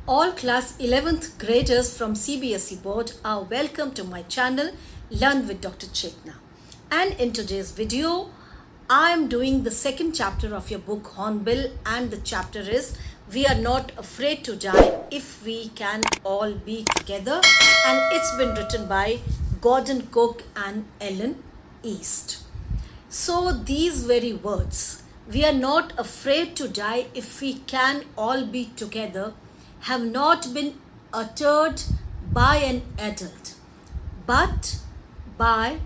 All class 11th graders from CBSE board are welcome to my channel Learn with Dr. Chetna. And in today's video, I am doing the second chapter of your book Hornbill, and the chapter is We Are Not Afraid to Die If We Can All Be Together, and it's been written by Gordon Cook and Ellen East. So these very words, we are not afraid to die if we can all be together, have not been uttered by an adult, but by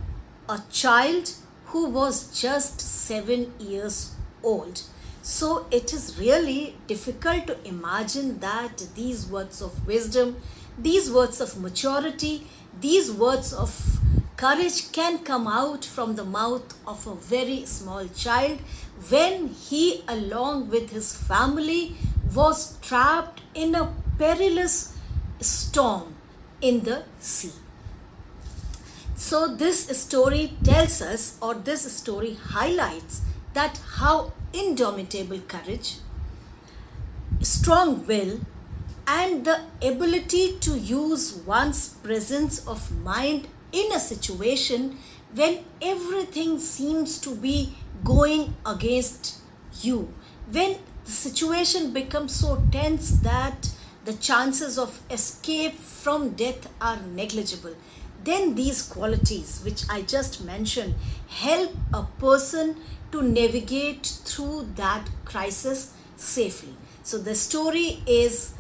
a child who was just 7 years old. So it is really difficult to imagine that these words of wisdom, these words of maturity, these words of courage can come out from the mouth of a very small child when he, along with his family, was trapped in a perilous storm in the sea. So this story tells us, or this story highlights, that how indomitable courage, strong will, and the ability to use one's presence of mind in a situation when everything seems to be going against you, when the situation becomes so tense that the chances of escape from death are negligible, then these qualities which I just mentioned help a person to navigate through that crisis safely. So the story is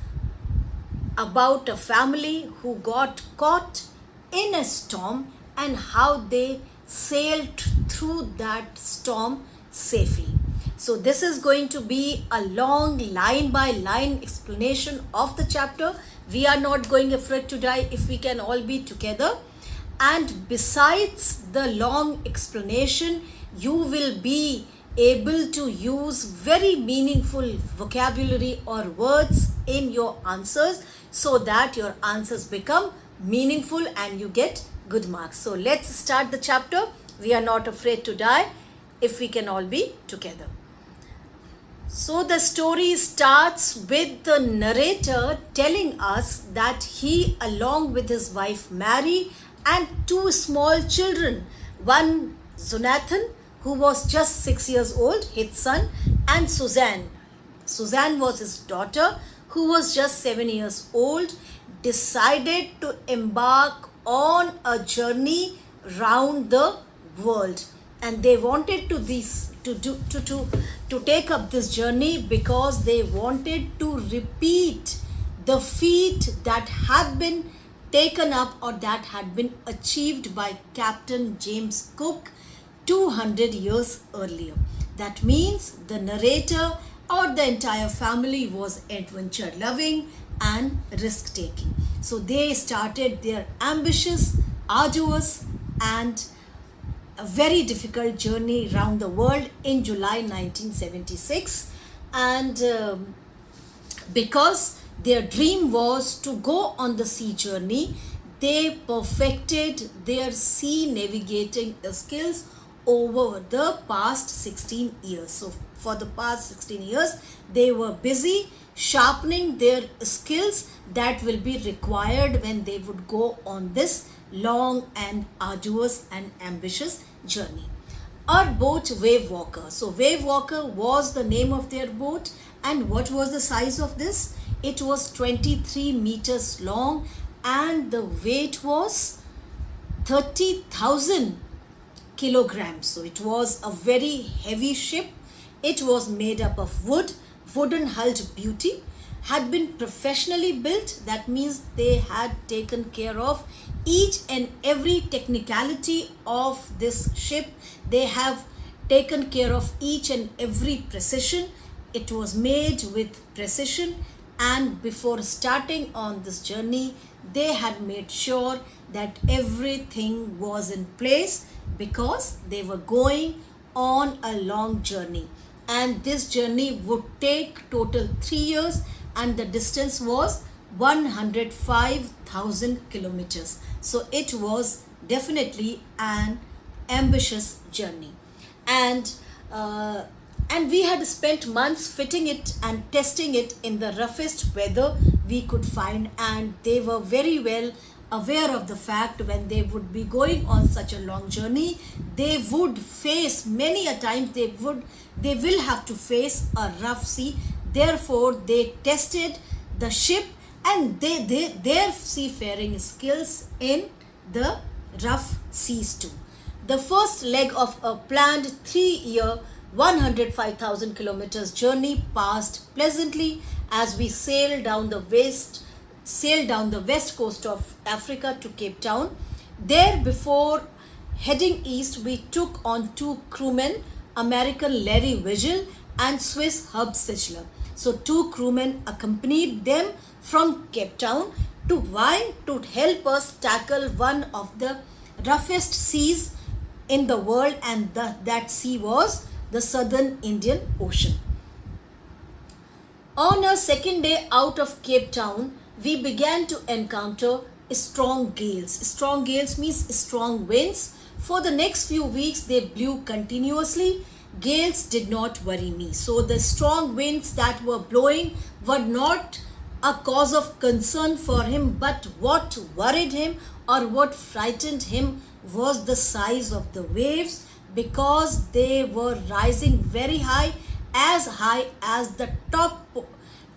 about a family who got caught in a storm and how they sailed through that storm safely. So this is going to be a long line by line explanation of the chapter. We are not going afraid to die if we can all be together. And besides the long explanation, you will be able to use very meaningful vocabulary or words in your answers so that your answers become meaningful and you get good marks. So let's start the chapter. We are not afraid to die if we can all be together. So the story starts with the narrator telling us that he, along with his wife Mary and two small children, one Jonathan, who was just 6 years old, his son, and Suzanne. Suzanne was his daughter, who was just 7 years old, decided to embark on a journey round the world. And they wanted to take up this journey because they wanted to repeat the feat that had been taken up or that had been achieved by Captain James Cook 200 years earlier. That means the narrator or the entire family was adventure loving and risk taking. So they started their ambitious, arduous, and a very difficult journey around the world in July 1976. And because their dream was to go on the sea journey, they perfected their sea navigating skills over the past 16 years. So for the past 16 years, they were busy sharpening their skills that will be required when they would go on this long and arduous and ambitious journey. Our boat, Wave Walker. So Wave Walker was the name of their boat. And what was the size of this? It was 23 meters long and the weight was 30,000 kilograms. So it was a very heavy ship. It was made up of wood, wooden hulled beauty, had been professionally built. That means they had taken care of each and every technicality of this ship. They have taken care of each and every precision. It was made with precision, and before starting on this journey, they had made sure that everything was in place because they were going on a long journey. And this journey would take total 3 years, and the distance was 105,000 kilometers. So it was definitely an ambitious journey. And and we had spent months fitting it and testing it in the roughest weather we could find, and they were very well aware of the fact when they would be going on such a long journey, they would face many a times they will have to face a rough sea. Therefore they tested the ship and their seafaring skills in the rough seas too. The first leg of a planned 3-year 105,000 kilometers journey passed pleasantly as we sailed down the west coast of Africa to Cape Town. There, before heading east, we took on 2 crewmen, American Larry Vigil and Swiss Herb Sichler. So 2 crewmen accompanied them from Cape Town to why? To help us tackle one of the roughest seas in the world, and that sea was the Southern Indian Ocean. On our second day out of Cape Town, we began to encounter strong gales. Strong gales means strong winds. For the next few weeks, they blew continuously. Gales did not worry me. So the strong winds that were blowing were not a cause of concern for him, but what worried him or what frightened him was the size of the waves, because they were rising very high as the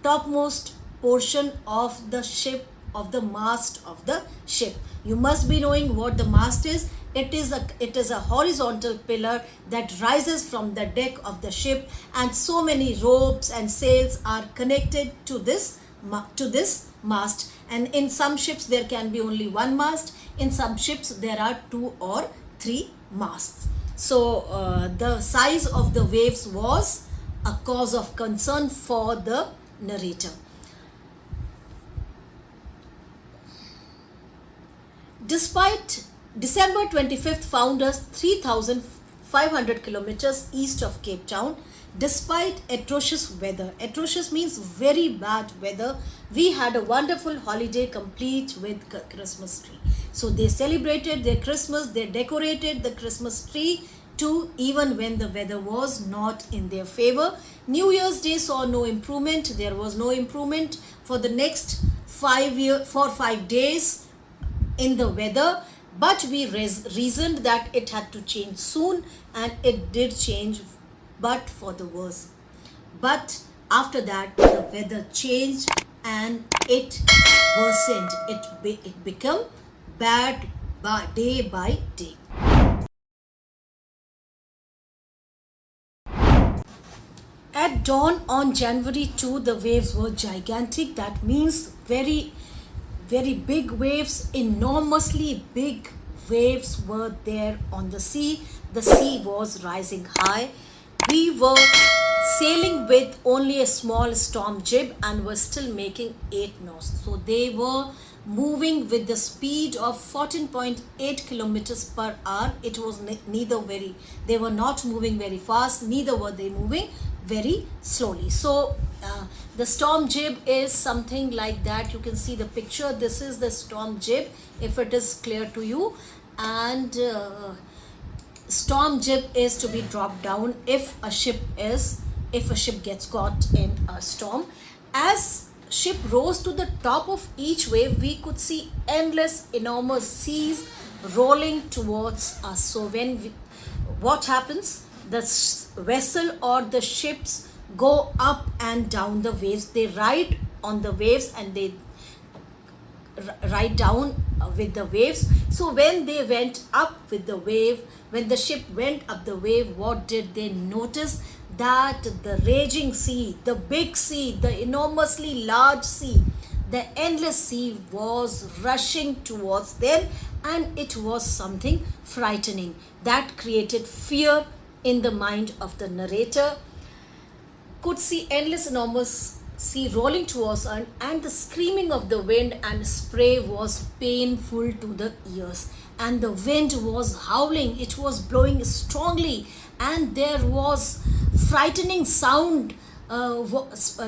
topmost portion of the ship, of the mast of the ship. You must be knowing what the mast is. It is a horizontal pillar that rises from the deck of the ship, and so many ropes and sails are connected to this mast. And in some ships there can be only one mast. In some ships there are 2 or 3 masts. So the size of the waves was a cause of concern for the narrator. Despite December 25th found us 3,500 kilometers east of Cape Town, despite atrocious weather. Atrocious means very bad weather. We had a wonderful holiday complete with Christmas tree. So they celebrated their Christmas, they decorated the Christmas tree too, even when the weather was not in their favor. New Year's Day saw no improvement. There was no improvement for the next 5 days in the weather, but we reasoned that it had to change soon, and it did change, but for the worse. But after that the weather changed and it worsened. It became bad day by day. At dawn on January 2, the waves were gigantic. That means very big waves, enormously big waves were there on the sea. The sea was rising high. We were sailing with only a small storm jib and were still making 8 knots. So they were moving with the speed of 14.8 kilometers per hour. It was they were not moving very fast, neither were they moving very slowly. So the storm jib is something like that. You can see the picture. This is the storm jib, if it is clear to you. And storm jib is to be dropped down if a ship gets caught in a storm. As ship rose to the top of each wave, we could see endless enormous seas rolling towards us. So what happens? The vessel or the ships go up and down the waves. They ride on the waves and they ride down with the waves. So when they went up with the wave, when the ship went up the wave, what did they notice? That the raging sea, the big sea, the enormously large sea, the endless sea was rushing towards them, and it was something frightening that created fear in the mind of the narrator. Could see endless enormous sea rolling towards us, and the screaming of the wind and spray was painful to the ears, and the wind was howling. It was blowing strongly, and there was frightening sound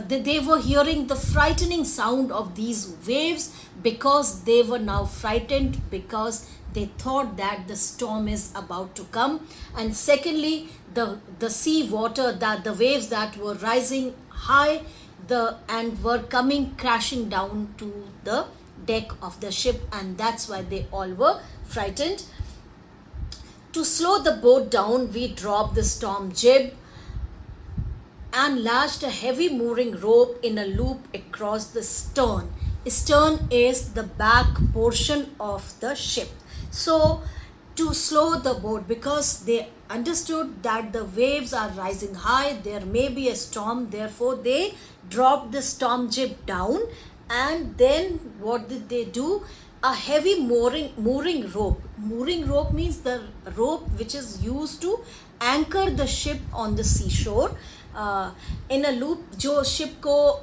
they were hearing the frightening sound of these waves, because they were now frightened, because they thought that the storm is about to come. And secondly, the sea water, that the waves that were rising high, and were coming crashing down to the deck of the ship, and that's why they all were frightened. To slow the boat down, we dropped the storm jib and lashed a heavy mooring rope in a loop across the stern. Stern is the back portion of the ship. So, to slow the boat, because they understood that the waves are rising high, there may be a storm, therefore they dropped the storm jib down. And then what did they do? A heavy mooring rope. Mooring rope means the rope which is used to anchor the ship on the seashore, in a loop, जो ship को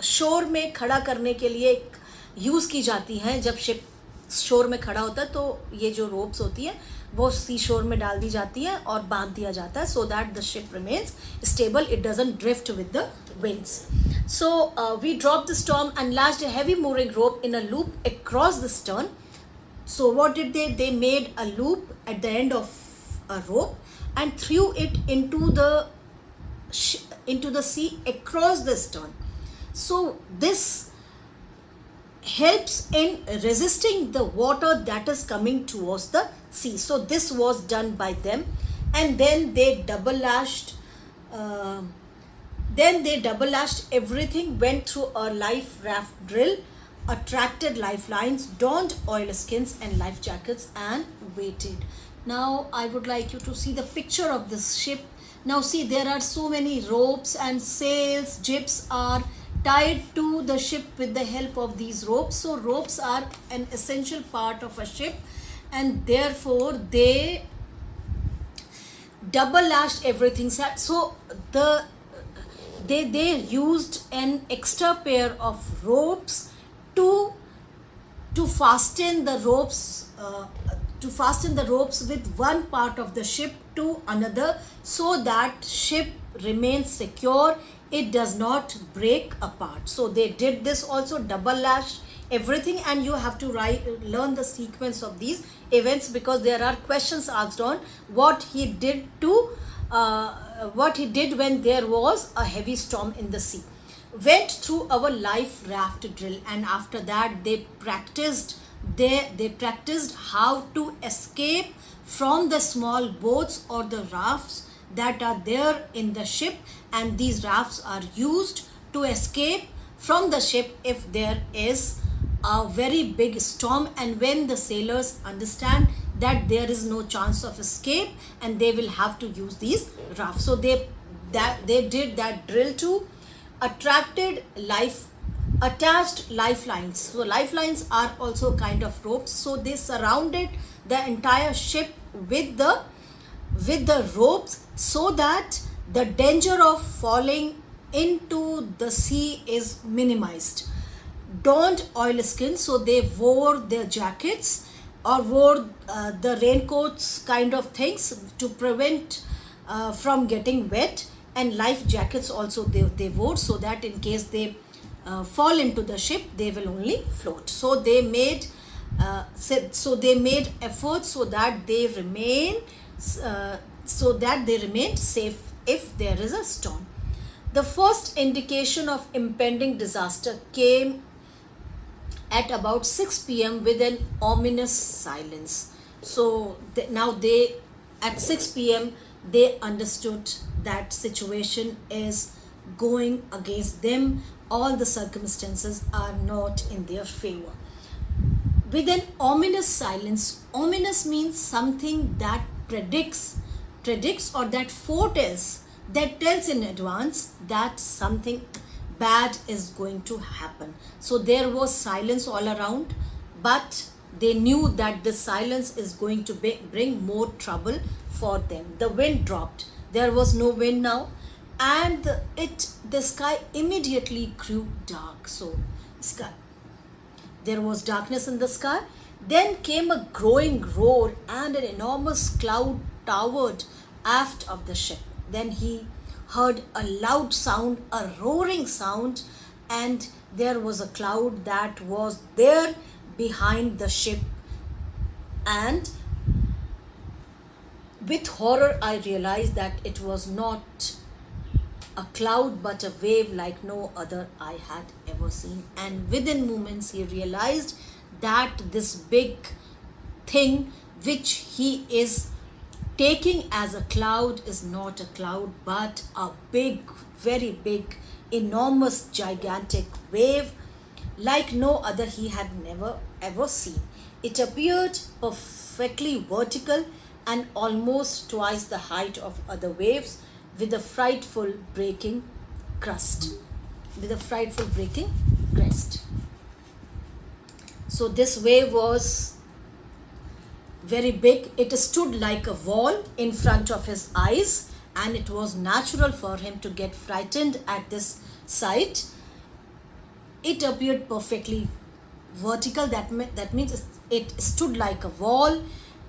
शोर में खड़ा करने के लिए use की जाती हैं. जब शिप शोर में खड़ा होता है तो ये जो रोप्स होती है वो सी शोर में डाल दी जाती है और बांध दिया जाता है, so that the ship remains stable, it doesn't drift with the winds. So we dropped the storm and lashed a heavy mooring rope in a loop across the stern. So what did they? They made a loop at the end of a rope and threw it into the sea across the stern. So this helps in resisting the water that is coming towards the sea. So this was done by them, and then they double lashed. Everything, went through a life raft drill, attracted lifelines, donned oilskins and life jackets, and waited. Now I would like you to see the picture of this ship. Now see, there are so many ropes and sails, jibs are tied to the ship with the help of these ropes. So ropes are an essential part of a ship, and therefore they double lashed everything. So they used an extra pair of ropes to fasten the ropes with one part of the ship to another, so that ship remains secure, it does not break apart. So they did this also, double lashed everything, and you have to learn the sequence of these events, because there are questions asked on what he did when there was a heavy storm in the sea. Went through our life raft drill, and after that they practiced how to escape from the small boats or the rafts that are there in the ship, and these rafts are used to escape from the ship if there is a very big storm, and when the sailors understand that there is no chance of escape and they will have to use these rafts. So they did that drill too. Attached lifelines. So lifelines are also kind of ropes. So they surrounded the entire ship with the ropes, so that the danger of falling into the sea is minimized. Donned oilskins, so they wore their jackets or wore the raincoats kind of things to prevent from getting wet, and life jackets also they wore, so that in case they fall into the ship they will only float. So they made efforts so that they remain safe if there is a storm. The first indication of impending disaster came at about 6 p.m. with an ominous silence. So at 6 p.m. they understood that situation is going against them. All the circumstances are not in their favor. With an ominous silence, ominous means something that predicts or that foretells, that tells in advance that something bad is going to happen. So there was silence all around, but they knew that the silence is going to bring more trouble for them. The wind dropped. There was no wind now, and the sky immediately grew dark. So there was darkness in the sky. Then came a growing roar, and an enormous cloud towered aft of the ship. Then he heard a loud sound, a roaring sound, and there was a cloud that was there behind the ship. And with horror, I realized that it was not a cloud but a wave like no other I had ever seen. And within moments, he realized that this big thing which he is taking as a cloud is not a cloud but a big, very big, enormous, gigantic wave like no other he had never ever seen. It appeared perfectly vertical and almost twice the height of other waves with a frightful breaking crest. With a frightful breaking crest. So this wave was very big. It stood like a wall in front of his eyes, and it was natural for him to get frightened at this sight. It appeared perfectly vertical. That means it stood like a wall,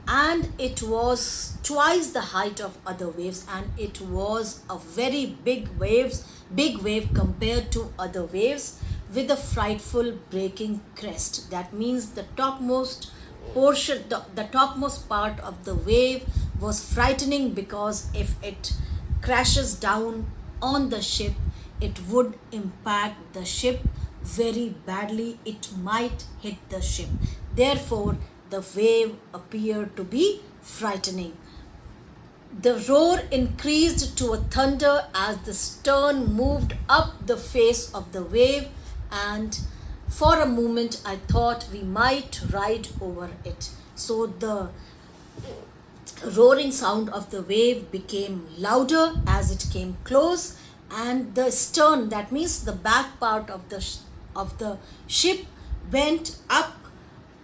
and it was twice the height of other waves, and it was a very big wave compared to other waves with a frightful breaking crest. That means the topmost portion, the topmost part of the wave was frightening, because if it crashes down on the ship, it would impact the ship very badly. It might hit the ship. Therefore, the wave appeared to be frightening. The roar increased to a thunder as the stern moved up the face of the wave, and for a moment I thought we might ride over it. So the roaring sound of the wave became louder as it came close, and the stern, that means the back part of the ship, went up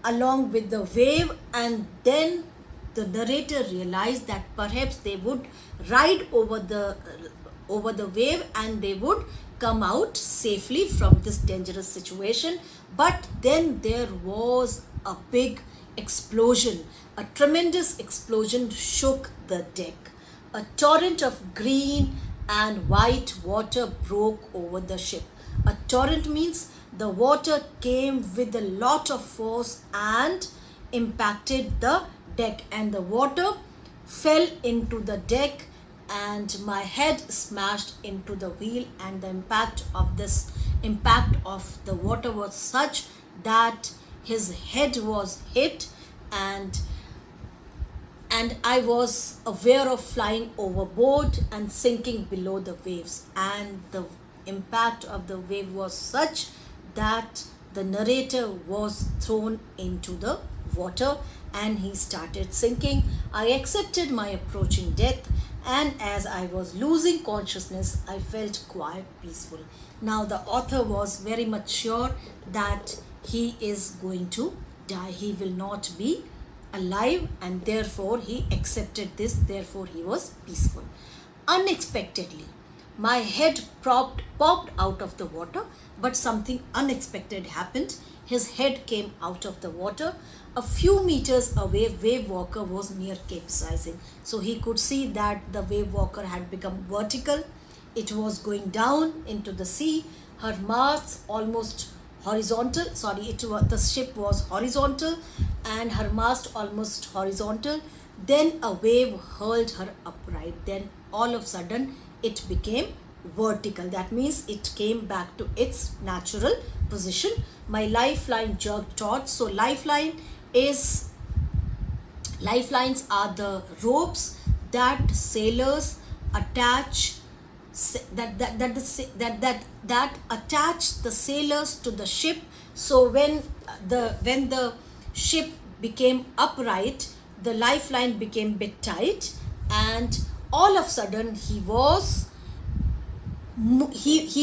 along with the wave. And then the narrator realized that perhaps they would ride over the wave and they would come out safely from this dangerous situation. But then there was a big explosion. A tremendous explosion shook the deck. A torrent of green and white water broke over the ship. A torrent means the water came with a lot of force and impacted the deck, and the water fell into the deck, and my head smashed into the wheel, and the impact of the water was such that his head was hit, and I was aware of flying overboard and sinking below the waves. And the impact of the wave was such that the narrator was thrown into the water and he started sinking. I accepted my approaching death, and as I was losing consciousness, I felt quite peaceful. Now the author was very much sure that he is going to die. He will not be alive, and therefore he accepted this. Therefore he was peaceful. Unexpectedly, my head popped out of the water, but something unexpected happened. His head came out of the water. A few meters away, wave walker was near capsizing. So he could see that the wave walker had become vertical. It was going down into the sea. Her masts almost horizontal. The ship was horizontal and her mast almost horizontal. Then a wave hurled her upright. Then all of a sudden it became vertical. That means it came back to its natural position. My lifeline jerked taut. So lifelines are the ropes that sailors attach that attach the sailors to the ship. So when the ship became upright, the lifeline became a bit tight, and all of a sudden he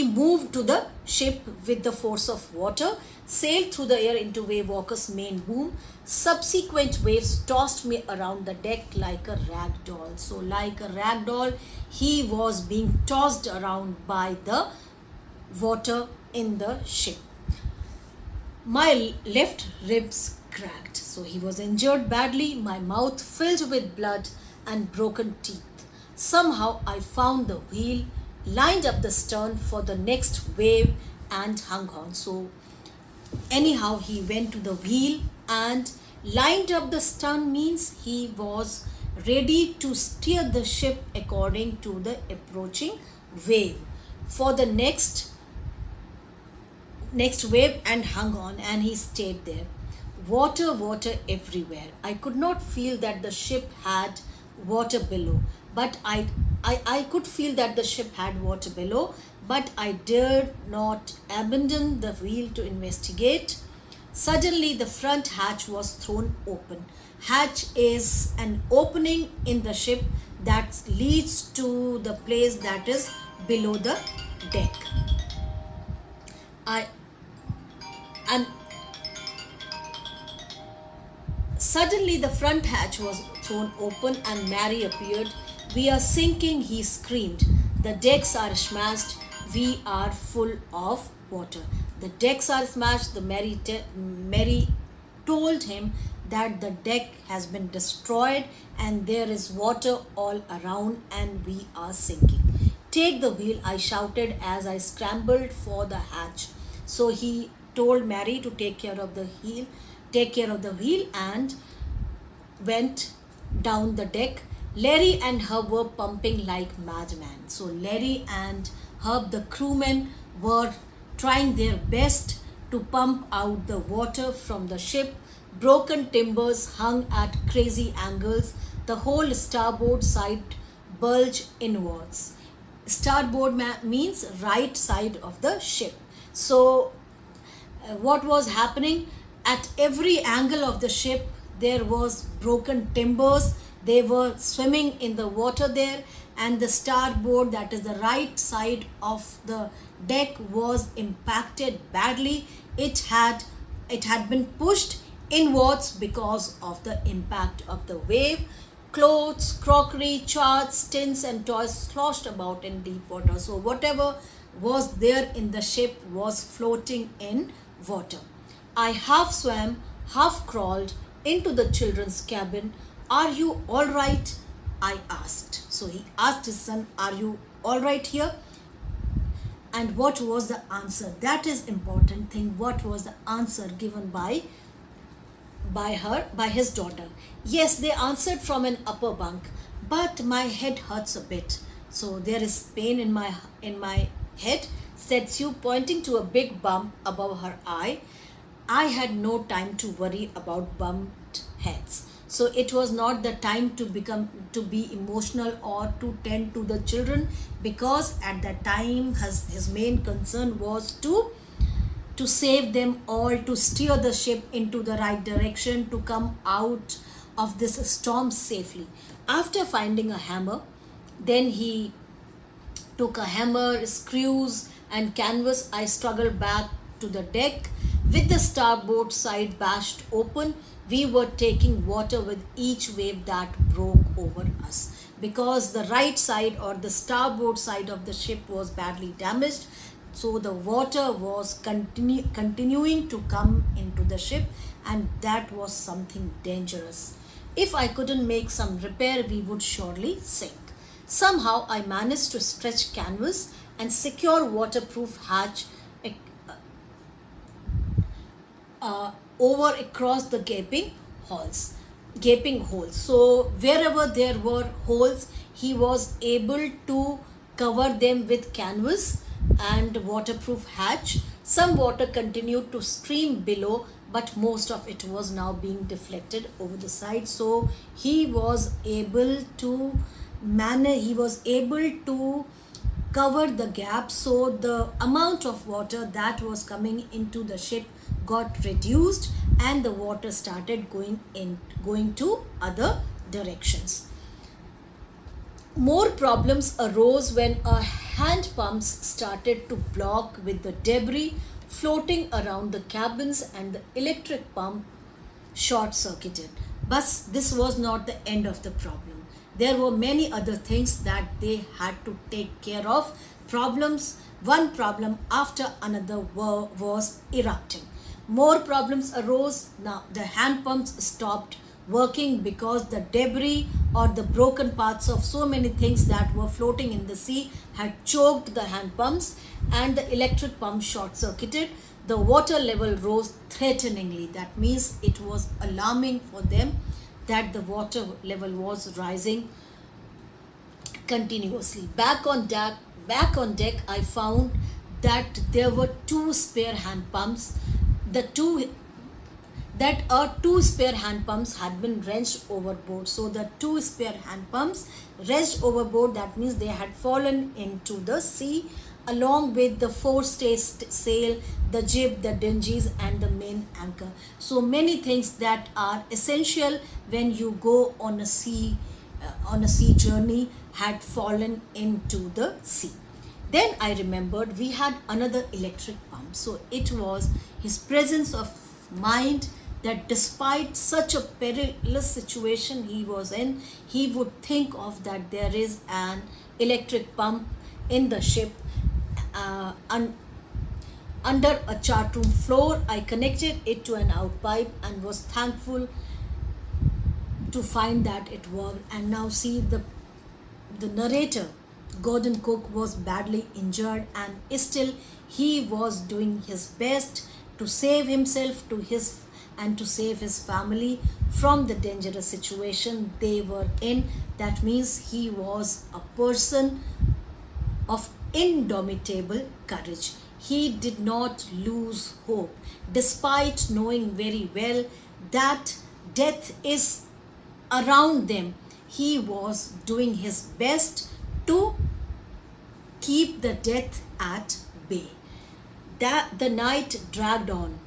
moved to the ship with the force of water, sailed through the air into wave walker's main boom. Subsequent waves tossed me around the deck like a rag doll. So like a rag doll, he was being tossed around by the water in the ship. My left ribs cracked. So he was injured badly. My mouth filled with blood and broken teeth. Somehow I found the wheel lined up the stern for the next wave and hung on. So anyhow, he went to the wheel and lined up the stern means he was ready to steer the ship according to the approaching wave for the next wave and hung on, and he stayed there. Water everywhere. I could not feel that the ship had water below, but I could feel that the ship had water below, but I dared not abandon the wheel to investigate. Suddenly, the front hatch was thrown open. Hatch is an opening in the ship that leads to the place that is below the deck. I and Suddenly the front hatch was thrown open and Mary appeared. "We are sinking," he screamed. "The decks are smashed. We are full of water." The decks are smashed. Mary told him that the deck has been destroyed and there is water all around and we are sinking. "Take the wheel," I shouted as I scrambled for the hatch. So he told Mary to take care of the wheel and went down the deck. Larry and Herb were pumping like madmen. So Larry and Herb, the crewmen, were trying their best to pump out the water from the ship. Broken timbers hung at crazy angles. The whole starboard side bulged inwards. Starboard means right side of the ship. So what was happening? At every angle of the ship there was broken timbers. They were swimming in the water there, and the starboard, that is the right side of the deck, was impacted badly. It had been pushed inwards because of the impact of the wave. Clothes, crockery, charts, tins and toys sloshed about in deep water. So whatever was there in the ship was floating in water. I half swam, half crawled into the children's cabin. "Are you all right?" I asked. So he asked his son, "Are you all right here?" And what was the answer? That is important thing. What was the answer given by his daughter? "Yes," they answered from an upper bunk, "but my head hurts a bit." So there is pain in my head, said Sue, pointing to a big bump above her eye. I had no time to worry about bumped heads. So it was not the time to be emotional or to tend to the children, because at that time his main concern was to save them all, to steer the ship into the right direction, to come out of this storm safely. After finding a hammer, then he took a hammer, screws and canvas. I struggled back to the deck with the starboard side bashed open. We were taking water with each wave that broke over us, because the right side or the starboard side of the ship was badly damaged. So the water was continuing to come into the ship, and that was something dangerous. If I couldn't make some repair, we would surely sink. Somehow I managed to stretch canvas and secure waterproof hatch over across the gaping holes. So wherever there were holes, he was able to cover them with canvas and waterproof hatch. Some water continued to stream below, but most of it was now being deflected over the side. So he was able to cover the gap, so the amount of water that was coming into the ship got reduced and the water started going to other directions. More problems arose when our hand pumps started to block with the debris floating around the cabins, and the electric pump short circuited. But this was not the end of the problem. There were many other things that they had to take care of. One problem after another was erupting. More problems arose. Now the hand pumps stopped working because the debris or the broken parts of so many things that were floating in the sea had choked the hand pumps, and the electric pump short circuited. The water level rose threateningly. That means it was alarming for them that the water level was rising continuously. Back on deck, I found that there were two spare hand pumps. The two spare hand pumps had been wrenched overboard. So the two spare hand pumps wrenched overboard, that means they had fallen into the sea, along with the forestay sail, the jib, the dinghies, and the main anchor. So many things that are essential when you go on a sea journey had fallen into the sea. Then I remembered we had another electric pump. So it was his presence of mind that despite such a perilous situation he was in, he would think of that there is an electric pump in the ship. Under a chart room floor, I connected it to an outpipe and was thankful to find that it worked. And now see, the narrator Gordon Cook was badly injured, and still he was doing his best to save himself and to save his family from the dangerous situation they were in. That means he was a person of indomitable courage. He did not lose hope despite knowing very well that death is around them. He was doing his best to keep the death at bay. The night dragged on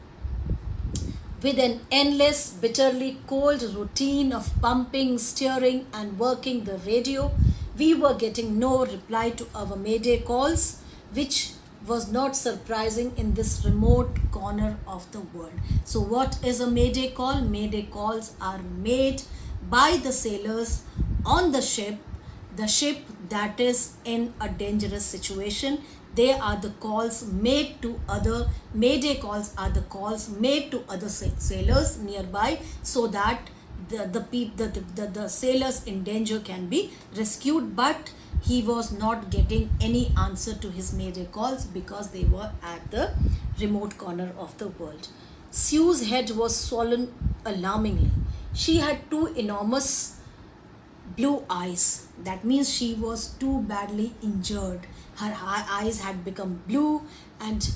with an endless, bitterly cold routine of pumping, steering, and working the radio. We were getting no reply to our mayday calls, which was not surprising in this remote corner of the world. So what is a mayday call? Mayday calls are made by the sailors on the ship that is in a dangerous situation. They are the calls made to other, mayday calls are the calls made to other sailors nearby, so that the sailors in danger can be rescued. But he was not getting any answer to his mayday calls because they were at the remote corner of the world. Sue's head was swollen alarmingly. She had two enormous blue eyes. That means she was too badly injured. Her eyes had become blue, and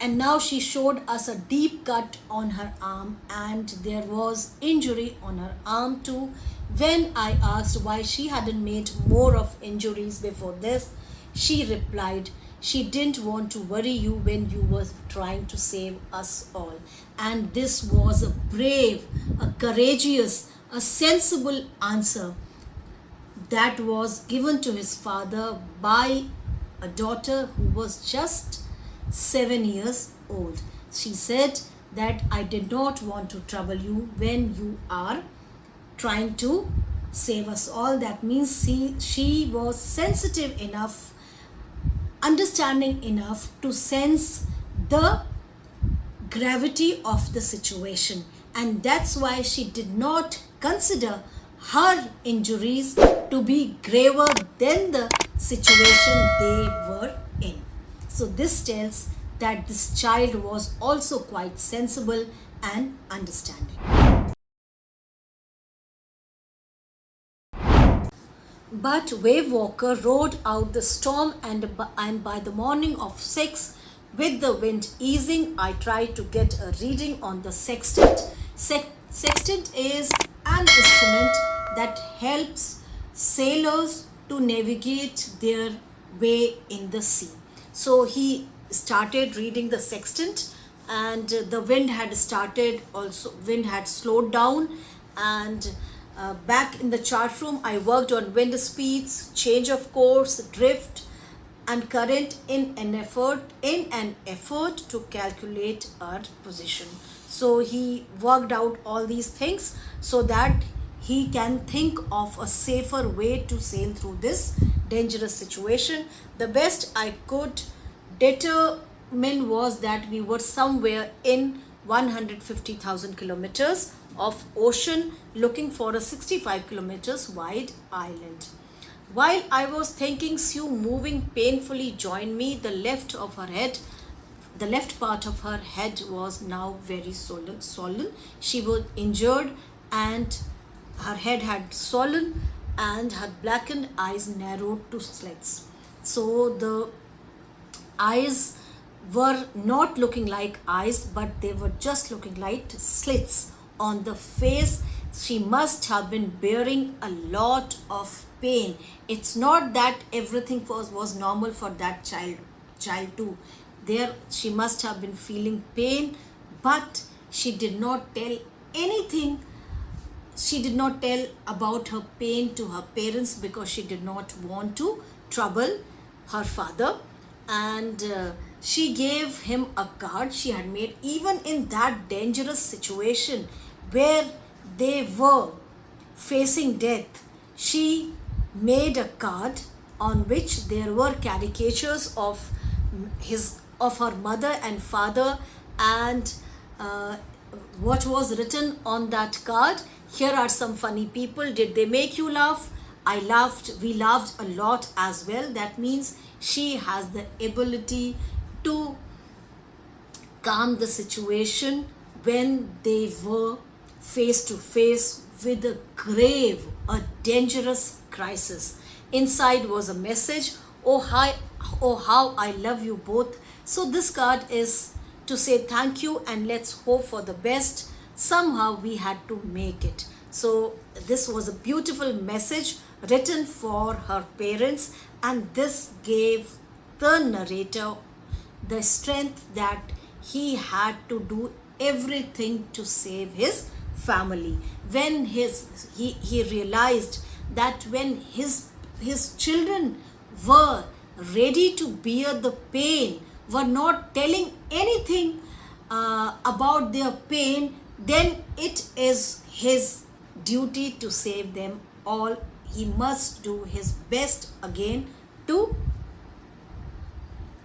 now she showed us a deep cut on her arm, and there was injury on her arm too. When I asked why she hadn't made more of injuries before this, she replied she didn't want to worry you when you were trying to save us all. And this was a brave, a courageous, a sensible answer that was given to his father by a daughter who was just 7 years old. She said that I did not want to trouble you when you are trying to save us all. That means she was sensitive enough, understanding enough to sense the gravity of the situation, and that's why she did not consider her injuries to be graver than the situation they were in. So this tells that this child was also quite sensible and understanding. But Wave Walker rode out the storm, and by the morning of 6, with the wind easing, I tried to get a reading on the sextant. Sextant is an instrument that helps sailors to navigate their way in the sea. So he started reading the sextant, and the wind had slowed down, and back in the chart room I worked on wind speeds, change of course, drift, and current in an effort to calculate our position. So he worked out all these things so that he can think of a safer way to sail through this dangerous situation. The best I could determine was that we were somewhere in 150,000 kilometers of ocean looking for a 65 kilometers wide island. While I was thinking, Sue moving painfully joined me. The left part of her head was now very swollen. She was injured and her head had swollen and her blackened eyes narrowed to slits. So the eyes were not looking like eyes, but they were just looking like slits on the face. She must have been bearing a lot of pain. It's not that everything was normal for that child too. There she must have been feeling pain, but she did not tell anything. She did not tell about her pain to her parents because she did not want to trouble her father. And she gave him a card she had made, even in that dangerous situation where they were facing death. She made a card on which there were caricatures of her mother and father, and what was written on that card: here are some funny people. Did they make you laugh? I laughed. We laughed a lot as well. That means she has the ability to calm the situation when they were face to face with a grave, a dangerous crisis. Inside was a message: oh hi, oh how I love you both. So this card is to say thank you and let's hope for the best. Somehow we had to make it. So this was a beautiful message written for her parents, and this gave the narrator the strength that he had to do everything to save his family. When he realized that when his children were ready to bear the pain, were not telling anything about their pain, then it is his duty to save them all. He must do his best again to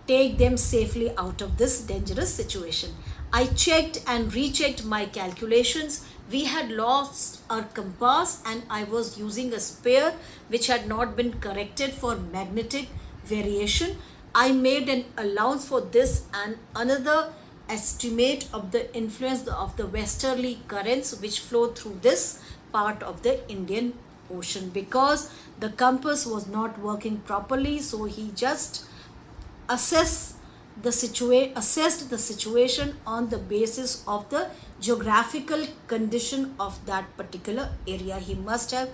take them safely out of this dangerous situation. I checked and rechecked my calculations. We had lost our compass and I was using a spare which had not been corrected for magnetic variation. I made an allowance for this and another estimate of the influence of the westerly currents which flow through this part of the Indian Ocean, because the compass was not working properly. So he just assessed the situation on the basis of the geographical condition of that particular area. He must have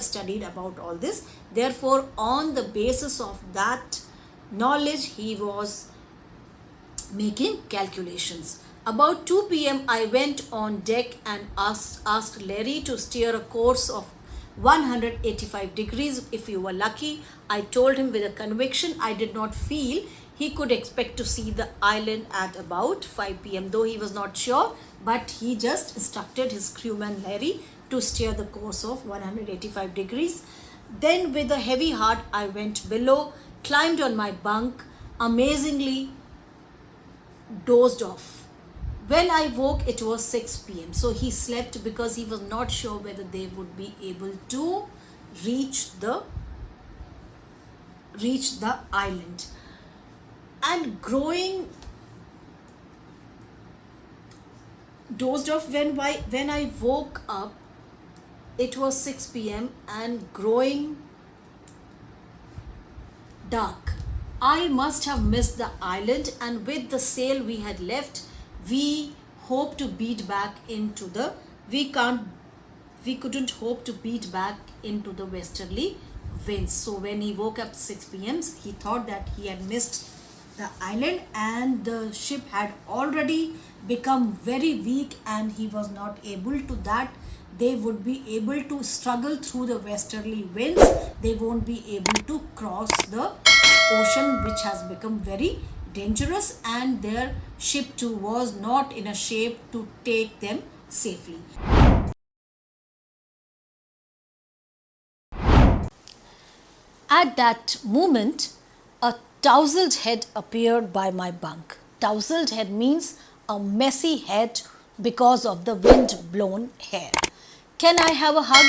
studied about all this. Therefore, on the basis of that knowledge, he was making calculations. About 2 p.m. I went on deck and asked Larry to steer a course of 185 degrees if you were lucky. I told him with a conviction I did not feel he could expect to see the island at about 5 p.m. Though he was not sure, but he just instructed his crewman Larry to steer the course of 185 degrees. Then with a heavy heart I went below, climbed on my bunk, amazingly dozed off. When I woke, it was 6 p.m. So he slept because he was not sure whether they would be able to reach the island. And growing dozed off. When I woke up, it was 6 p.m. and growing dark. I must have missed the island, and with the sail we had left, we hope to beat back into the we couldn't hope to beat back into the westerly winds. So when he woke up 6 p.m. he thought that he had missed the island and the ship had already become very weak and he was not able to that. They would be able to struggle through the westerly winds. They won't be able to cross the ocean, which has become very dangerous, and their ship too was not in a shape to take them safely. At that moment, a tousled head appeared by my bunk. Tousled head means a messy head because of the wind-blown hair. Can I have a hug?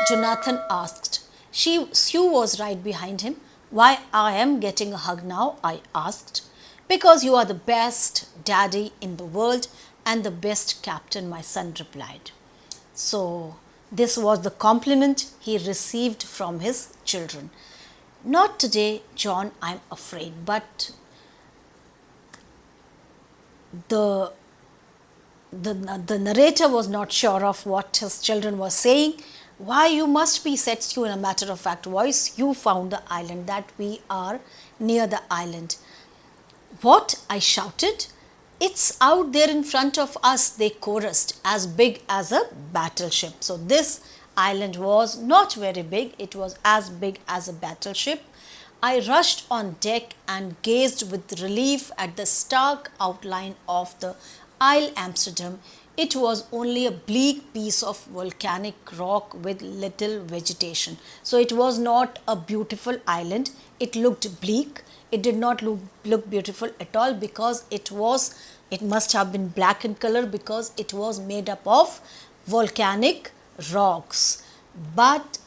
Jonathan asked. Sue was right behind him. Why I am getting a hug now? I asked. Because you are the best daddy in the world and the best captain, my son replied. So, this was the compliment he received from his children. Not today, John, I'm afraid, but the the narrator was not sure of what his children were saying. Why, you must be, said Stu in a matter of fact voice. You found the island, that we are near the island. What? I shouted. It's out there in front of us, they chorused, as big as a battleship. So this island was not very big, it was as big as a battleship. I rushed on deck and gazed with relief at the stark outline of the Isle Amsterdam. It was only a bleak piece of volcanic rock with little vegetation. So it was not a beautiful island. It looked bleak. It did not look beautiful at all because it must have been black in color because it was made up of volcanic rocks.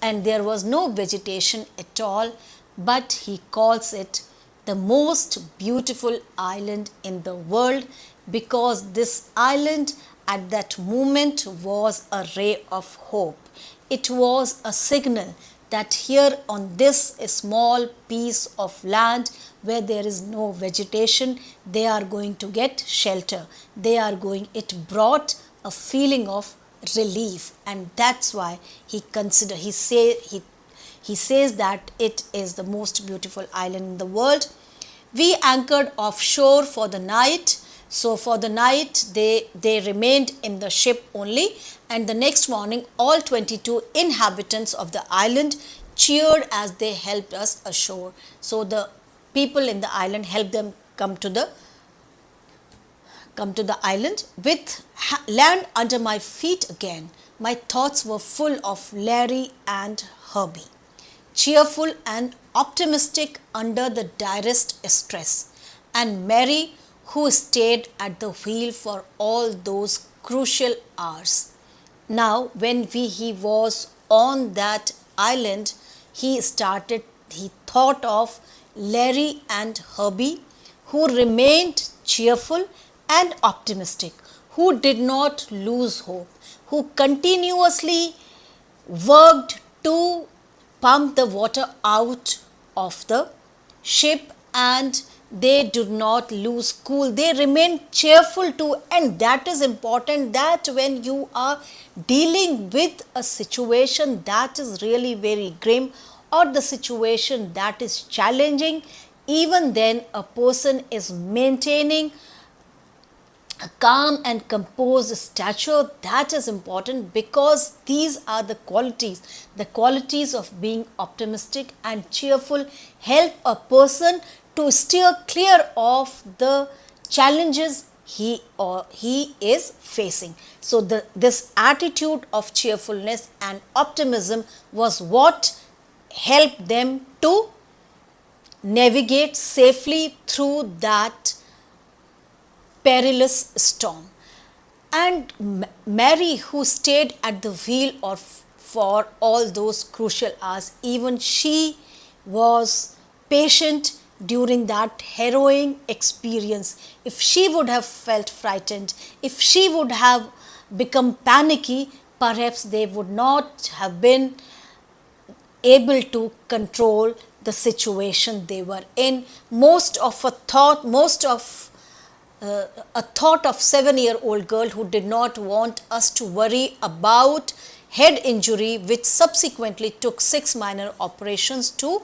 And there was no vegetation at all, but he calls it the most beautiful island in the world because this island at that moment was a ray of hope. It was a signal that here on this small piece of land where there is no vegetation, they are going to get shelter. It brought a feeling of relief, and that's why he says that it is the most beautiful island in the world. We anchored offshore for the night. So for the night they remained in the ship only, and the next morning all 22 inhabitants of the island cheered as they helped us ashore. So the people in the island helped them come to the island. With land under my feet again, my thoughts were full of Larry and Herbie, cheerful and optimistic under the direst stress, and Mary, who stayed at the wheel for all those crucial hours. Now, when he was on that island, he thought of Larry and Herbie, who remained cheerful and optimistic, who did not lose hope, who continuously worked to pump the water out of the ship, and they did not lose cool. They remained cheerful too, and that is important, that when you are dealing with a situation that is really very grim or the situation that is challenging, even then a person is maintaining a calm and composed stature. That is important because these are the qualities of being optimistic and cheerful help a person to steer clear of the challenges he is facing. So this attitude of cheerfulness and optimism was what helped them to navigate safely through that perilous storm. And Mary, who stayed at the wheel for all those crucial hours, even she was patient during that harrowing experience. If she would have felt frightened, if she would have become panicky, perhaps they would not have been able to control the situation they were in. A thought of 7-year-old girl who did not want us to worry about head injury, which subsequently took 6 minor operations to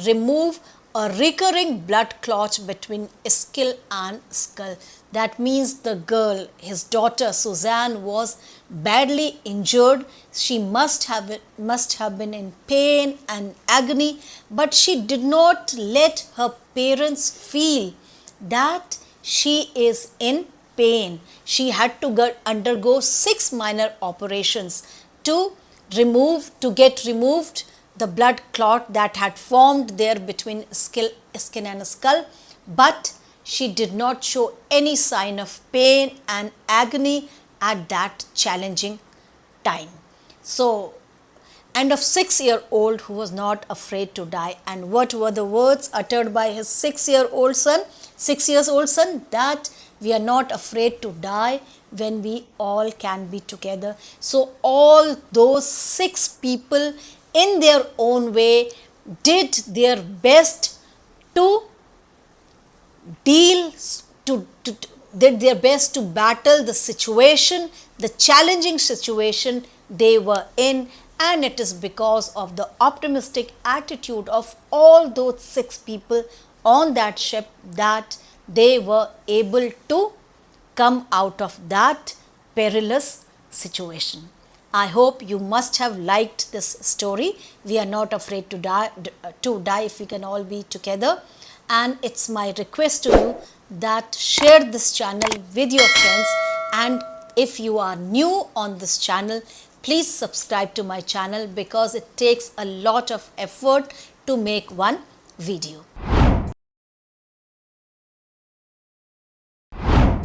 remove a recurring blood clot between skill and skull. That means the girl, his daughter Suzanne, was badly injured. She must have been in pain and agony, but she did not let her parents feel that she is in pain. She had to undergo 6 minor operations to get removed the blood clot that had formed there between skin and skull, but she did not show any sign of pain and agony at that challenging time. So, and of 6-year-old who was not afraid to die. And what were the words uttered by his 6-year-old son? 6 years old son, that we are not afraid to die when we all can be together. So all those 6 people in their own way did their best to deal to did their best to battle the situation, the challenging situation they were in, and it is because of the optimistic attitude of all those 6 people on that ship that they were able to come out of that perilous situation. I hope you must have liked this story. We are not afraid to die if we can all be together. And it's my request to you that share this channel with your friends, and if you are new on this channel, please subscribe to my channel because it takes a lot of effort to make one video.